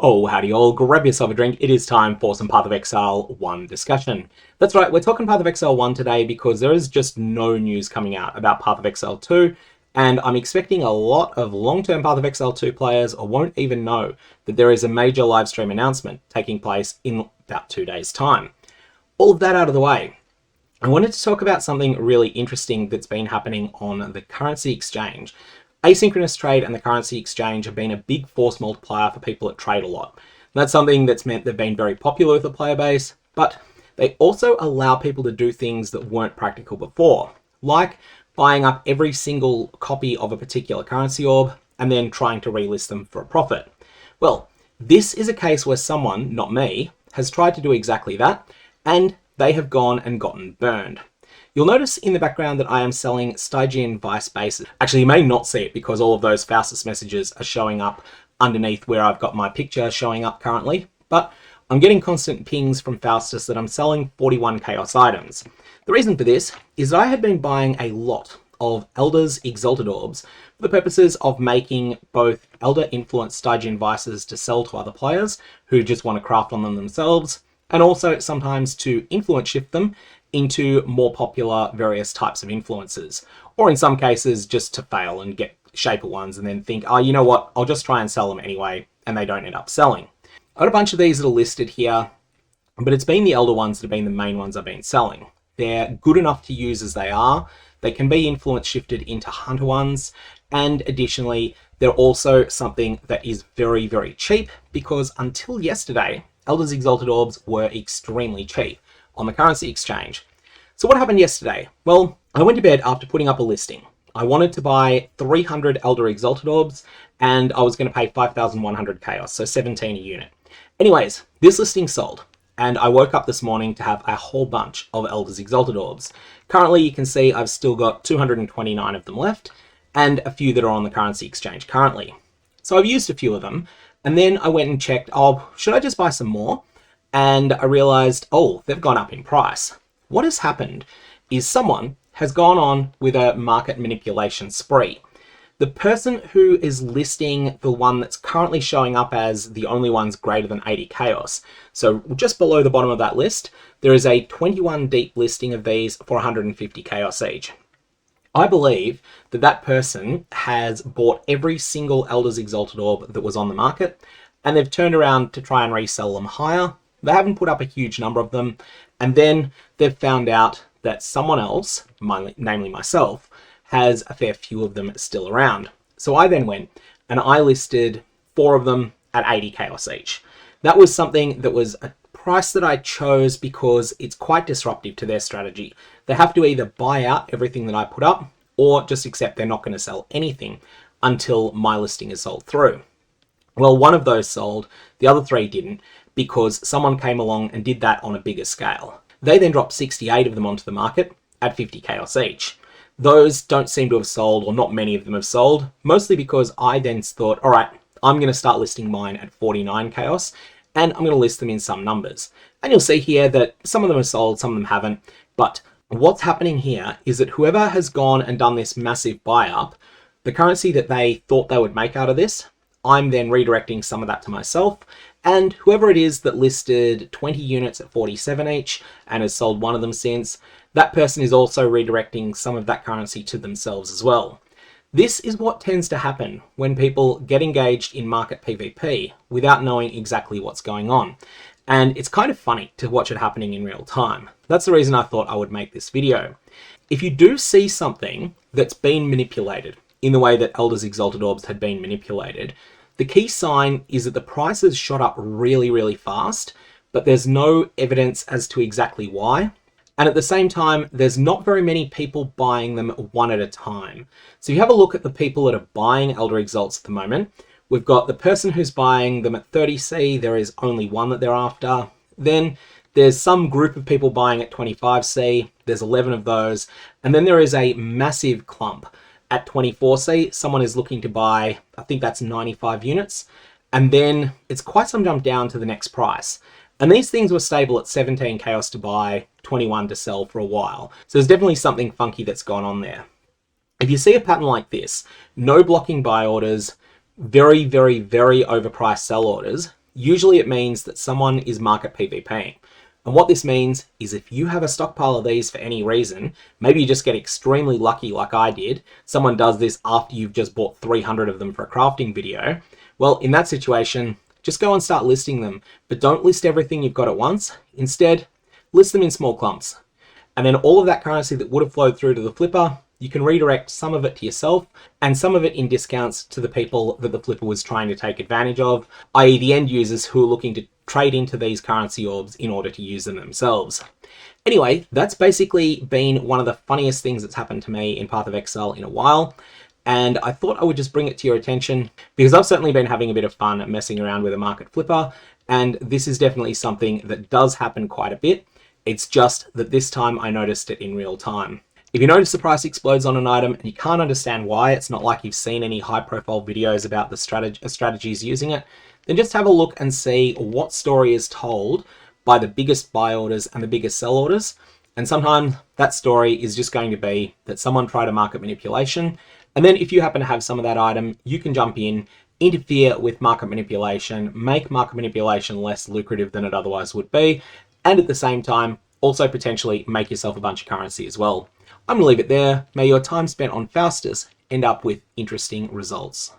Oh, howdy all, grab yourself a drink. It is time for some Path of Exile 1 discussion. That's right, we're talking Path of Exile 1 today because there is just no news coming out about Path of Exile 2, and I'm expecting a lot of long-term Path of Exile 2 players won't even know that there is a major livestream announcement taking place in about 2 days' time. All of that out of the way, I wanted to talk about something really interesting that's been happening on the currency exchange. Asynchronous trade and the currency exchange have been a big force multiplier for people that trade a lot. That's something that's meant they've been very popular with the player base, but they also allow people to do things that weren't practical before, like buying up every single copy of a particular currency orb and then trying to relist them for a profit. Well, this is a case where someone, not me, has tried to do exactly that, and they have gone and gotten burned. You'll notice in the background that I am selling Stygian Vice bases. Actually, you may not see it because all of those Faustus messages are showing up underneath where I've got my picture showing up currently, but I'm getting constant pings from Faustus that I'm selling 41 Chaos items. The reason for this is that I had been buying a lot of Elder's Exalted Orbs for the purposes of making both Elder Influence Stygian Vices to sell to other players who just want to craft on them themselves, and also sometimes to influence shift them into more popular various types of influences, or in some cases just to fail and get shaper ones and then think, oh, you know what, I'll just try and sell them anyway, and they don't end up selling. I've got a bunch of these that are listed here, but it's been the Elder ones that have been the main ones I've been selling. They're good enough to use as they are. They can be influence shifted into Hunter ones, and additionally, they're also something that is very, very cheap, because until yesterday, Elder's Exalted Orbs were extremely cheap on the currency exchange. So what happened yesterday? Well, I went to bed after putting up a listing. I wanted to buy 300 Elder Exalted Orbs, and I was going to pay 5,100 Chaos, so 17 a unit. Anyways, this listing sold, and I woke up this morning to have a whole bunch of Elder's Exalted Orbs. Currently, you can see I've still got 229 of them left, and a few that are on the currency exchange currently. So I've used a few of them, and then I went and checked, oh, should I just buy some more? And I realized, oh, they've gone up in price. What has happened is someone has gone on with a market manipulation spree. The person who is listing the one that's currently showing up as the only ones greater than 80 Chaos, so just below the bottom of that list, there is a 21 deep listing of these for 150 Chaos each. I believe that that person has bought every single Elder's Exalted Orb that was on the market, and they've turned around to try and resell them higher. They haven't put up a huge number of them, and then they've found out that someone else, namely myself, has a fair few of them still around. So I then went and I listed 4 of them at 80 Chaos each. That was something that was a price that I chose because it's quite disruptive to their strategy. They have to either buy out everything that I put up or just accept they're not going to sell anything until my listing is sold through. Well, one of those sold, the other 3 didn't, because someone came along and did that on a bigger scale. They then dropped 68 of them onto the market at 50 Chaos each. Those don't seem to have sold, or not many of them have sold, mostly because I then thought, all right, I'm going to start listing mine at 49 Chaos, and I'm going to list them in some numbers. And you'll see here that some of them have sold, some of them haven't, but what's happening here is that whoever has gone and done this massive buy up, the currency that they thought they would make out of this, I'm then redirecting some of that to myself, and whoever it is that listed 20 units at 47 each and has sold one of them since, that person is also redirecting some of that currency to themselves as well. This is what tends to happen when people get engaged in market PvP without knowing exactly what's going on. And it's kind of funny to watch it happening in real time. That's the reason I thought I would make this video. If you do see something that's been manipulated in the way that Elder's Exalted Orbs had been manipulated, the key sign is that the prices shot up really, really fast, but there's no evidence as to exactly why. And at the same time, there's not very many people buying them one at a time. So you have a look at the people that are buying Elder Exalts at the moment. We've got the person who's buying them at 30C. There is only one that they're after. Then there's some group of people buying at 25C. There's 11 of those. And then there is a massive clump at 24C. Someone is looking to buy, I think that's 95 units. And then it's quite some jump down to the next price. And these things were stable at 17 Chaos to buy, 21 to sell for a while. So there's definitely something funky that's gone on there. If you see a pattern like this, no blocking buy orders, very, very, very overpriced sell orders, usually it means that someone is market PVPing. And what this means is if you have a stockpile of these for any reason, maybe you just get extremely lucky like I did, someone does this after you've just bought 300 of them for a crafting video, well, in that situation, just go and start listing them, but don't list everything you've got at once. Instead, list them in small clumps. And then all of that currency that would have flowed through to the flipper, you can redirect some of it to yourself and some of it in discounts to the people that the flipper was trying to take advantage of, i.e. the end users who are looking to trade into these currency orbs in order to use them themselves. Anyway, that's basically been one of the funniest things that's happened to me in Path of Exile in a while. And I thought I would just bring it to your attention because I've certainly been having a bit of fun messing around with a market flipper. And this is definitely something that does happen quite a bit. It's just that this time I noticed it in real time. If you notice the price explodes on an item and you can't understand why, it's not like you've seen any high profile videos about the strategies using it, then just have a look and see what story is told by the biggest buy orders and the biggest sell orders. And sometimes that story is just going to be that someone tried a market manipulation. And then if you happen to have some of that item, you can jump in, interfere with market manipulation, make market manipulation less lucrative than it otherwise would be, and at the same time, also potentially make yourself a bunch of currency as well. I'm going to leave it there. May your time spent on Faustus end up with interesting results.